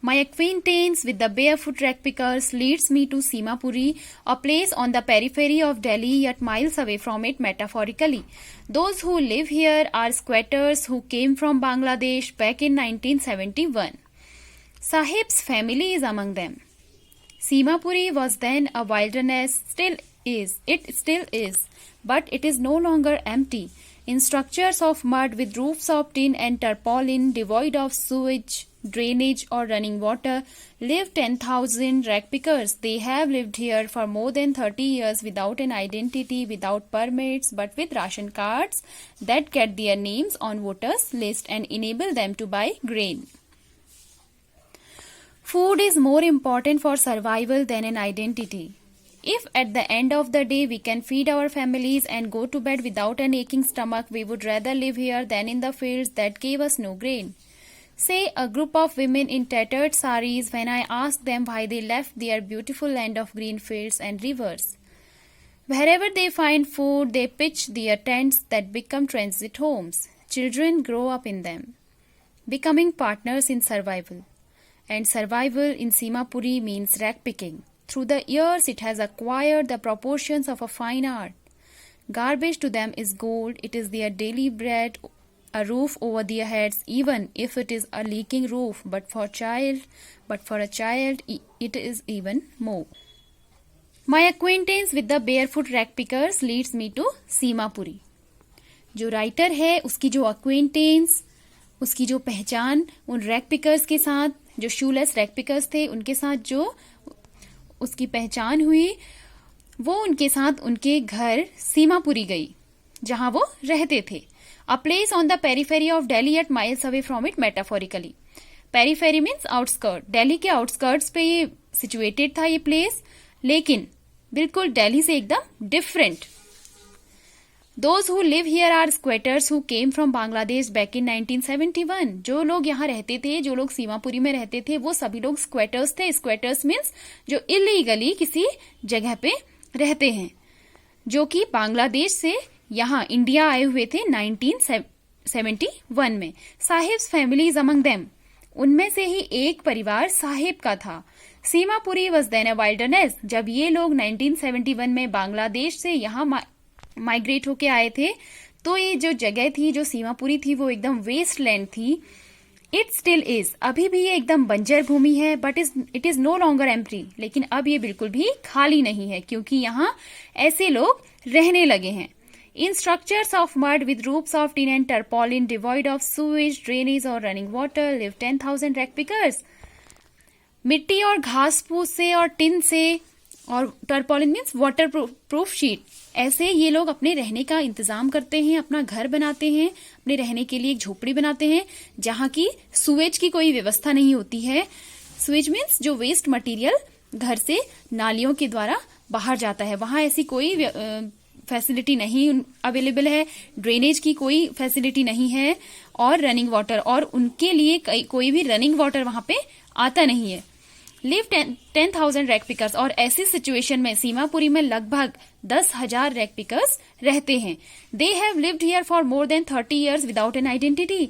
My acquaintance with the barefoot ragpickers leads me to Simapuri, a place on the periphery of Delhi yet miles away from it metaphorically. Those who live here are squatters who came from Bangladesh back in 1971. Sahib's family is among them. Simapuri was then a wilderness, it still is, but it is no longer empty. In structures of mud with roofs of tin and tarpaulin, devoid of sewage, drainage or running water, live 10,000 ragpickers. They have lived here for more than 30 years without an identity, without permits, but with ration cards that get their names on voters' list and enable them to buy grain. Food is more important for survival than an identity. If at the end of the day we can feed our families and go to bed without an aching stomach, we would rather live here than in the fields that gave us no grain. Say a group of women in tattered saris when I asked them why they left their beautiful land of green fields and rivers. Wherever they find food, they pitch their tents that become transit homes. Children grow up in them, becoming partners in survival. And survival in Simapuri means ragpicking. Through the years, it has acquired the proportions of a fine art. Garbage to them is gold. It is their daily bread, a roof over their heads, even if it is a leaking roof. But for a child, it is even more. My acquaintance with the barefoot ragpickers leads me to Simapuri. जो writer है उसकी जो acquaintance, उसकी जो पहचान उन रैगपिकर्स के साथ, जो शूलेस रैगपिकर्स थे उनके साथ जो उसकी पहचान हुई, वो उनके साथ उनके घर सीमापुरी गई जहां वो रहते थे. A place on the periphery of Delhi eight miles away from it metaphorically. Periphery means outskirt. Delhi के आउटस्कर्ट्स पे ये सिचुएटेड था ये प्लेस, लेकिन बिल्कुल दिल्ली से एकदम different. Those who live here are squatters who came from Bangladesh back in 1971. जो लोग यहाँ रहते थे, जो लोग सीमापुरी में रहते थे, वो सभी लोग स्क्वेटर्स थे. स्क्वेटर्स मीन्स जो इलीगली किसी जगह पे रहते हैं, जो कि बांग्लादेश से यहाँ इंडिया आए हुए थे 1971 में. Sahib's family is among them. उनमें से ही एक परिवार साहिब का था. Seemapuri was then a wilderness. जब ये लोग 1971 में बांग्लादेश से यहाँ माइग्रेट होके आए थे, तो ये जो जगह थी, जो सीमापुरी थी, वो एकदम वेस्ट लैंड थी. It still is. अभी भी ये एकदम बंजर भूमि है, but it is no longer empty. लेकिन अब ये बिल्कुल भी खाली नहीं है, क्योंकि यहाँ ऐसे लोग रहने लगे हैं. In structures of mud with roofs of tin and tarpaulin, devoid of sewage, drainage और रनिंग वाटर, लिव 10,000 रैगपिकर्स. मिट्टी और घास फूस से और टिन से, और tarpaulin means water proof sheet, ऐसे ये लोग अपने रहने का इंतजाम करते हैं, अपना घर बनाते हैं, अपने रहने के लिए एक झोपड़ी बनाते हैं जहां की सुवेज की कोई व्यवस्था नहीं होती है. सुवेज मीन्स जो वेस्ट मटेरियल घर से नालियों के द्वारा बाहर जाता है, वहां ऐसी कोई फैसिलिटी नहीं अवेलेबल है. ड्रेनेज की कोई फैसिलिटी नहीं है, और रनिंग वाटर, और उनके लिए कोई भी रनिंग वाटर वहां पे आता नहीं है. लिव 10,000 रैगपिकर्स. और ऐसी सिचुएशन में सीमापुरी में लगभग 10,000 रैगपिकर्स रहते हैं. They have lived here for more than 30 years without an identity.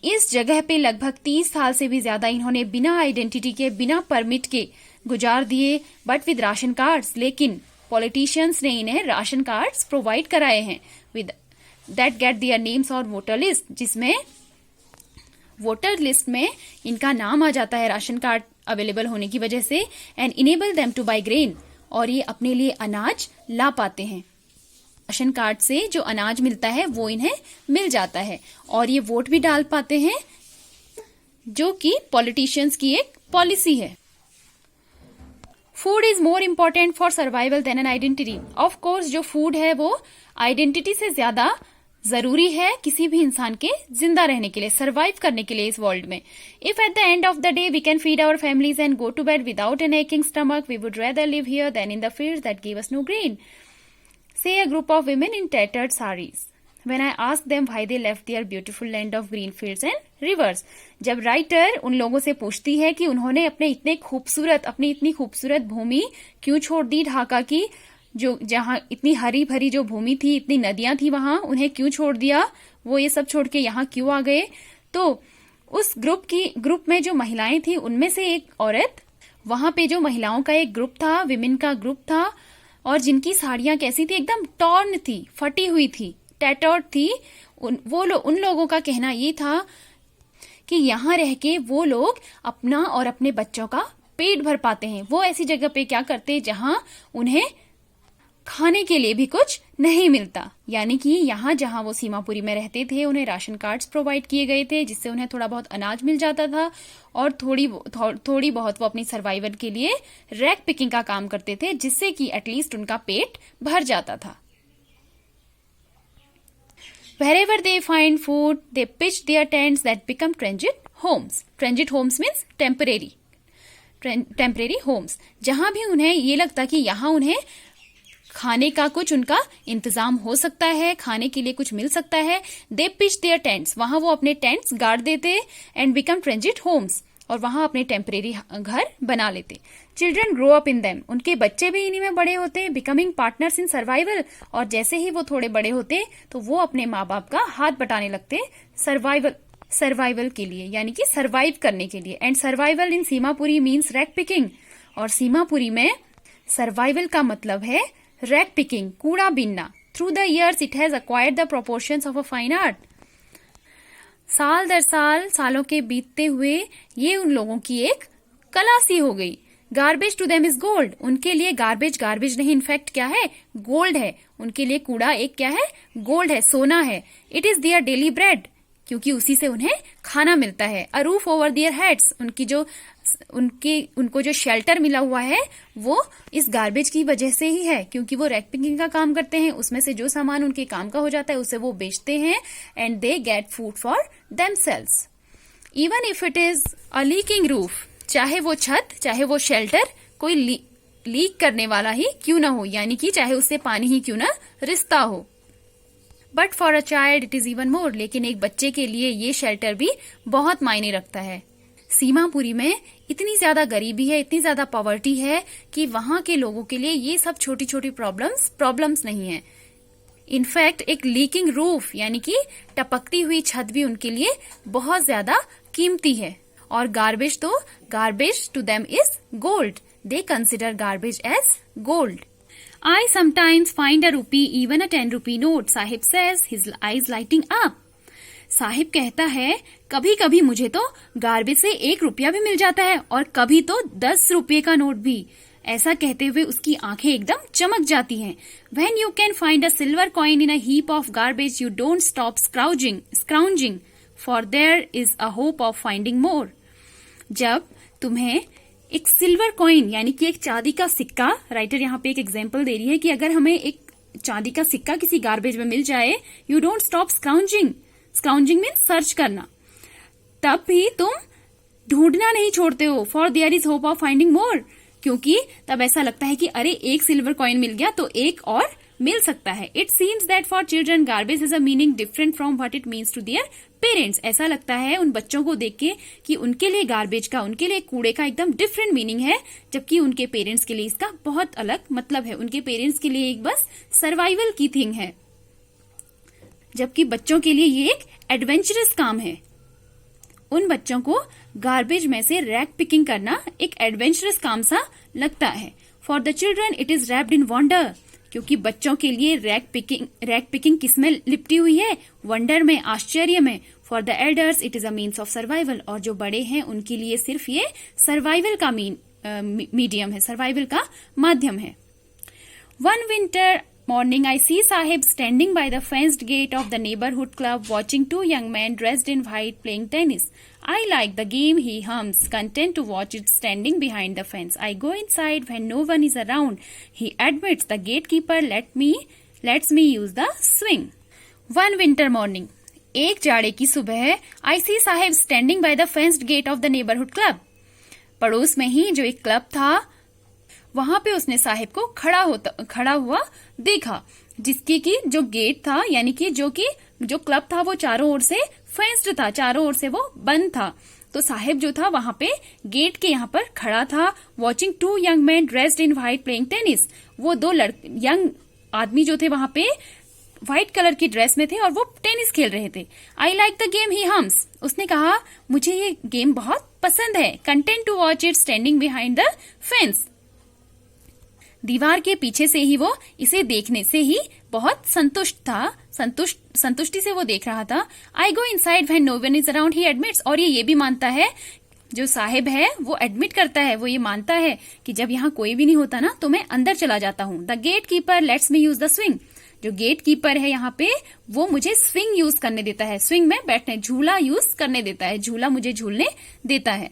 इस जगह पे लगभग 30 साल से भी ज्यादा इन्होंने बिना आइडेंटिटी के, बिना परमिट के गुजार दिए, बट विद राशन कार्ड्स. लेकिन पॉलिटिशियंस ने इन्हें राशन कार्ड्स प्रोवाइड कराए हैं with that get their names और वोटर लिस्ट, जिसमें वोटर लिस्ट में इनका नाम आ जाता है राशन कार्ड अवेलेबल होने की वजह से. And enable them to buy grain. और ये अपने लिए अनाज ला पाते हैं. राशन कार्ड से जो अनाज मिलता है वो इन्हें मिल जाता है, और ये वोट भी डाल पाते हैं, जो कि पॉलिटिशियंस की एक पॉलिसी है. Food is more important for survival than an identity. Of course जो फूड है वो आइडेंटिटी से ज्यादा जरूरी है किसी भी इंसान के जिंदा रहने के लिए, सर्वाइव करने के लिए इस वर्ल्ड में. If at the end of the day we can feed our families and go to bed without an aching stomach, we would rather live here than in the fields that give us no grain. Say a group of women in tattered saris when I asked them why they left their beautiful land of green fields and rivers. जब writer उन लोगों से पूछती है कि उन्होंने अपनी इतनी खूबसूरत भूमि क्यों छोड़ दी, ढाका की, जो जहां इतनी हरी भरी जो भूमि थी, इतनी नदियां थी, वहां उन्हें क्यों छोड़ दिया, वो ये सब छोड़ के यहाँ क्यों आ गए. तो उस ग्रुप में जो महिलाएं थी उनमें से एक औरत, वहां पे जो महिलाओं का एक ग्रुप था, विमेन का ग्रुप था, और जिनकी साड़ियां कैसी थी, एकदम टॉर्न थी, फटी हुई थी, टैटर्ड थी। उन लोगों का कहना ये था कि यहाँ रह के वो लोग अपना और अपने बच्चों का पेट भर पाते हैं। वो ऐसी जगह पे क्या करते हैं जहां उन्हें खाने के लिए भी कुछ नहीं मिलता। यानी कि यहाँ जहां वो सीमापुरी में रहते थे उन्हें राशन कार्ड्स प्रोवाइड किए गए थे, जिससे उन्हें थोड़ा बहुत अनाज मिल जाता था, और थोड़ी बहुत वो अपनी सर्वाइवल के लिए रैक पिकिंग का काम करते थे, जिससे कि एटलीस्ट उनका पेट भर जाता था। Wherever they find food, they pitch their tents that become transit homes. Transit homes means temporary homes. जहां भी उन्हें ये लगता कि यहाँ उन्हें खाने का कुछ उनका इंतजाम हो सकता है, खाने के लिए कुछ मिल सकता है, they pitch their tents. वहां वो अपने टेंट्स गाड़ देते and become transit homes. और वहां अपने टेम्परेरी घर बना लेते। Children grow up in them, उनके बच्चे भी इन्हीं में बड़े होते, बिकमिंग पार्टनर्स इन सर्वाइवल। और जैसे ही वो थोड़े बड़े होते तो वो अपने माँ बाप का हाथ बटाने लगते सर्वाइवल के लिए, यानी कि सर्वाइव करने के लिए। And survival in Seemapuri means rag picking, और सीमापुरी में सर्वाइवल का मतलब है रैक पिकिंग, कूड़ा बीनना। Through the years it has acquired the proportions of a fine art. साल दर साल, सालों के बीतते हुए ये उन लोगों की एक कला सी हो गई। Garbage to them is gold, उनके लिए गार्बेज नहीं, इनफैक्ट क्या है, गोल्ड है। उनके लिए कूड़ा एक क्या है, गोल्ड है, सोना है। It is their daily bread, क्योंकि उसी से उन्हें खाना मिलता है। A roof over their heads, उनको जो शेल्टर मिला हुआ है वो इस गार्बेज की वजह से ही है, क्योंकि वो रैक पिकिंग का काम करते हैं। उसमें से जो सामान उनके काम का हो जाता है उसे वो बेचते हैं, and they get food for themselves. Even if it is a leaking roof, चाहे वो छत, चाहे वो शेल्टर कोई लीक करने वाला ही क्यों ना हो, यानी कि चाहे उससे पानी ही क्यों ना रिसता हो। But for a child it is even more, लेकिन एक बच्चे के लिए ये शेल्टर भी बहुत मायने रखता है। सीमापुरी में इतनी ज्यादा गरीबी है, इतनी ज्यादा पॉवर्टी है कि वहां के लोगों के लिए ये सब छोटी छोटी प्रॉब्लम्स नहीं है। इनफैक्ट एक लीकिंग रूफ यानी कि टपकती हुई छत भी उनके लिए बहुत ज्यादा कीमती है। और garbage to them is gold, they consider garbage as gold. I sometimes find a rupee, even a 10 rupee note, Sahib says, his eyes lighting up. Sahib कहता है कभी कभी मुझे तो गार्बेज से 1 रुपया भी मिल जाता है, और कभी तो 10 रुपये का नोट भी। ऐसा कहते हुए उसकी आंखें एकदम चमक जाती हैं। When you can find a silver coin in a heap of garbage, you don't stop scrounging, for there is a hope of finding more. जब तुम्हें एक सिल्वर कॉइन यानी कि एक चांदी का सिक्का, राइटर यहाँ पे एक एग्जाम्पल दे रही है कि अगर हमें एक चांदी का सिक्का किसी गार्बेज में मिल जाए, you don't stop scrounging means search करना, तब भी तुम ढूंढना नहीं छोड़ते हो। For there is hope of finding more, क्योंकि तब ऐसा लगता है कि अरे एक सिल्वर कॉइन मिल गया तो एक और मिल सकता है। It seems that for children garbage is a meaning different from what it means to their parents. ऐसा लगता है उन बच्चों को देख के कि उनके लिए गार्बेज का, उनके लिए कूड़े का एकदम डिफरेंट मीनिंग है, जबकि उनके पेरेंट्स के लिए इसका बहुत अलग मतलब है। उनके पेरेंट्स के लिए एक बस सर्वाइवल की थिंग है, जबकि बच्चों के लिए ये एक एडवेंचरस काम है। उन बच्चों को गार्बेज में से रैक पिकिंग करना एक एडवेंचरस काम सा लगता है। For the children it is wrapped in wonder, क्योंकि बच्चों के लिए रैक पिकिंग किसमें लिपटी हुई है, वंडर में, आश्चर्य में। For the elders it is a means of survival, और जो बड़े हैं उनके लिए सिर्फ ये सर्वाइवल का मीडियम है, सर्वाइवल का माध्यम है। One winter morning, I see Sahib standing by the fenced gate of the neighborhood club watching 2 young men dressed in white playing tennis. I like the game, he hums, content to watch it standing behind the fence. I go inside when no one is around. He admits the gatekeeper lets me use the swing. One winter morning, एक जाड़े की सुबह, I see Sahib standing by the fenced gate of the neighborhood club. पड़ोस में ही जो एक club था वहां पे उसने साहिब को खड़ा हुआ देखा, जिसकी की जो गेट था यानी कि जो क्लब था वो चारों ओर से फेंस्ड था, चारों ओर से वो बंद था। तो साहिब जो था वहां पे गेट के यहाँ पर खड़ा था, watching 2 young man dressed in white playing tennis. वो 2 यंग आदमी जो थे वहां पे व्हाइट कलर की ड्रेस में थे और वो टेनिस खेल रहे थे। I like the game he hums, उसने कहा मुझे ये गेम बहुत पसंद है। Content to watch it standing behind the fence, दीवार के पीछे से ही वो इसे देखने से ही बहुत संतुष्ट था, संतुष्टि से वो देख रहा था। I go inside when no one is around, he admits, और ये भी मानता है, जो साहिब है वो एडमिट करता है, वो ये मानता है कि जब यहाँ कोई भी नहीं होता ना तो मैं अंदर चला जाता हूँ। The gatekeeper lets me use the swing, जो गेट कीपर है यहाँ पे वो मुझे स्विंग यूज करने देता है, स्विंग में बैठने, झूला यूज करने देता है, झूला मुझे झूलने देता है।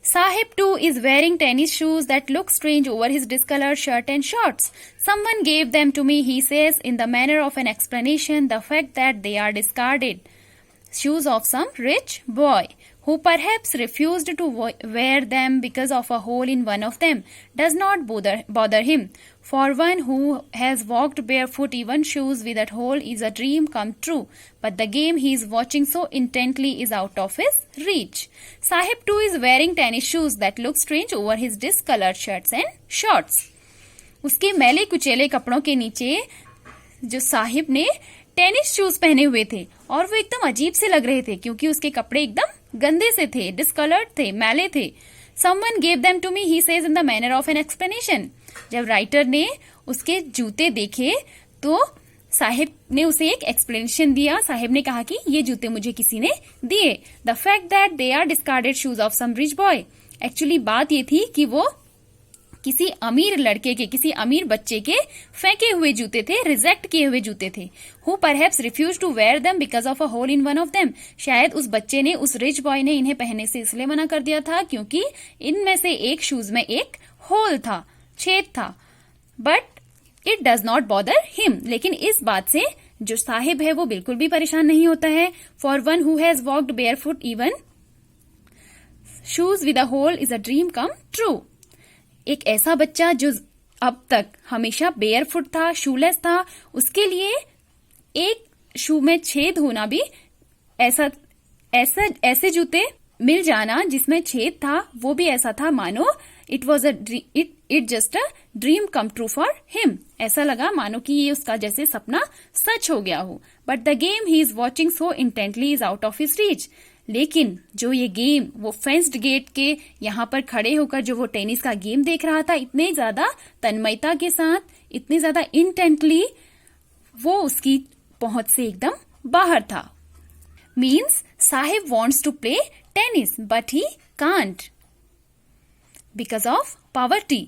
Sahib too is wearing tennis shoes that look strange over his discolored shirt and shorts. Someone gave them to me, he says, in the manner of an explanation, the fact that they are discarded shoes of some rich boy who perhaps refused to wear them because of a hole in one of them does not bother him. For one who has walked barefoot, even shoes with a hole is a dream come true. But the game he is watching so intently is out of his reach. Sahib too is wearing tennis shoes that look strange over his discolored shirts and shorts. उसके मैले कुचेले कपड़ों के नीचे जो साहिब ने tennis shoes पहने हुए थे और वो एकदम अजीब से लग रहे थे क्योंकि उसके कपड़े एकदम गंदे से थे, डिस्कलर्ड थे, मैले थे। Someone gave them to me, he says in the manner of an explanation. जब राइटर ने उसके जूते देखे तो साहिब ने उसे एक एक्सप्लेनेशन दिया। साहिब ने कहा कि ये जूते मुझे किसी ने दिए। The fact that they are discarded shoes of some rich boy, actually बात ये थी कि वो किसी अमीर लड़के के, किसी अमीर बच्चे के फेंके हुए जूते थे, रिजेक्ट किए हुए जूते थे। Who perhaps refuse to wear them because of a hole in one of them, शायद उस बच्चे ने, उस रिच बॉय ने इन्हें पहनने से इसलिए मना कर दिया था क्योंकि इनमें से एक शूज में एक होल था, छेद था। But it does not bother him, लेकिन इस बात से जो साहिब है वो बिल्कुल भी परेशान नहीं होता है। For one who has walked barefoot even shoes with a hole is a dream come true, एक ऐसा बच्चा जो अब तक हमेशा बेयर फुट था, शूलेस था, उसके लिए एक शू में छेद होना भी ऐसे जूते मिल जाना जिसमें छेद था वो भी ऐसा था मानो it just a dream come true for him, ऐसा लगा मानो कि ये उसका जैसे सपना सच हो गया हो। But the game he is watching so intently is out of his reach, लेकिन जो ये गेम, वो फेंस्ड गेट के यहाँ पर खड़े होकर जो वो टेनिस का गेम देख रहा था, इतने ज्यादा तन्मयता के साथ, इतने ज्यादा इंटेंटली, वो उसकी पहुंच से एकदम बाहर था। Means Sahib wants to play tennis but he can't because of poverty,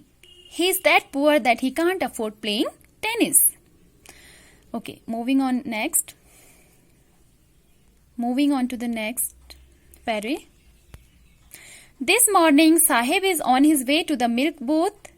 he is that poor that he can't afford playing tennis. Okay, moving on next, moving on to the next parry. This morning Sahib is on his way to the milk booth.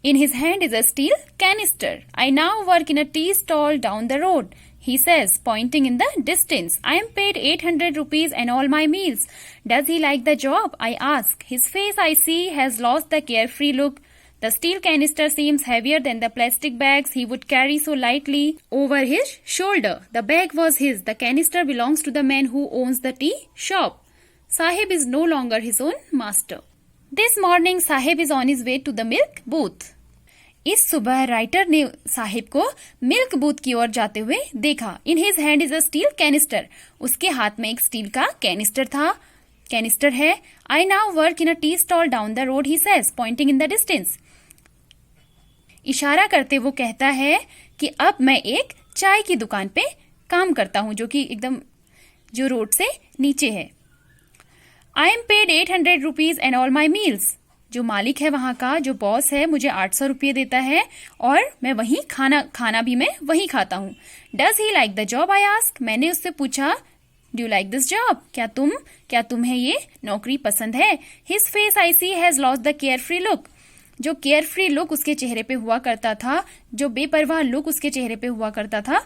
In his hand is a steel canister. I now work in a tea stall down the road, he says, pointing in the distance. I am paid 800 rupees and all my meals. Does he like the job? I ask. His face, I see, has lost the carefree look. The steel canister seems heavier than the plastic bags he would carry so lightly over his shoulder. The bag was his. The canister belongs to the man who owns the tea shop. Sahib is no longer his own master. This morning Sahib is on his way to the milk booth. इस सुबह writer ने साहिब को milk booth की ओर जाते हुए देखा। In his hand is a steel canister, उसके हाथ में एक स्टील का कैनिस्टर है। I now work in a tea stall down the road, he says, pointing in the distance. इशारा करते वो कहता है कि अब मैं एक चाय की दुकान पे काम करता हूं जो कि एकदम जो रोड से नीचे है। I am paid 800 rupees and all my meals, जो मालिक है वहां का, जो बॉस है, मुझे 800 रुपये देता है और मैं वहीं खाना भी मैं वहीं खाता हूँ। Does he like the job, I ask, मैंने उससे पूछा, do you like this job, क्या तुम्हें ये नौकरी पसंद है। His face I see has lost the carefree look, जो केयर फ्री लुक उसके चेहरे पे हुआ करता था, जो बेपरवाह लुक उसके चेहरे पे हुआ करता था,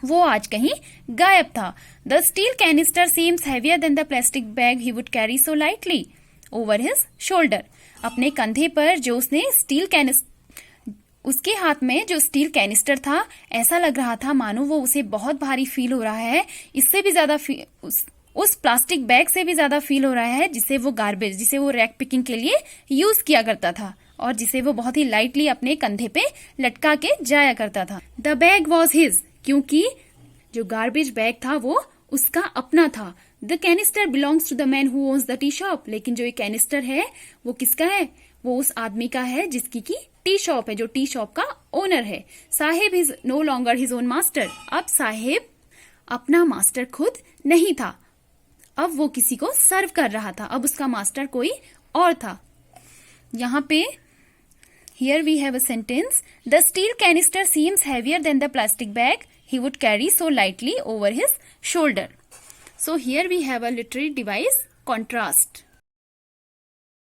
वो आज कहीं गायब था। The steel canister seems heavier than the plastic bag he would carry so lightly over his shoulder, अपने कंधे पर जो उसने उसके हाथ में जो स्टील कैनिस्टर था, ऐसा लग रहा था मानो वो उसे बहुत भारी फील हो रहा है, इससे भी ज्यादा उस प्लास्टिक बैग से भी ज्यादा फील हो रहा है जिसे वो रैक पिकिंग के लिए यूज किया करता था। और जिसे वो बहुत ही लाइटली अपने कंधे पे लटका के जाया करता था। द बैग वॉज हिज, क्योंकि जो गार्बेज बैग था वो उसका अपना था। The canister belongs to the man who owns the tea shop, लेकिन जो ये कैनिस्टर है वो किसका है? वो उस आदमी का है जिसकी की टी शॉप है, जो टी शॉप का ओनर है। Sahib is no longer his own master, अब साहेब अपना मास्टर खुद नहीं था, अब वो किसी को सर्व कर रहा था, अब उसका मास्टर कोई और था। यहाँ पे here we have a sentence, the steel canister seems heavier than the plastic bag he would carry so lightly over his shoulder. So here we have a literary device, contrast.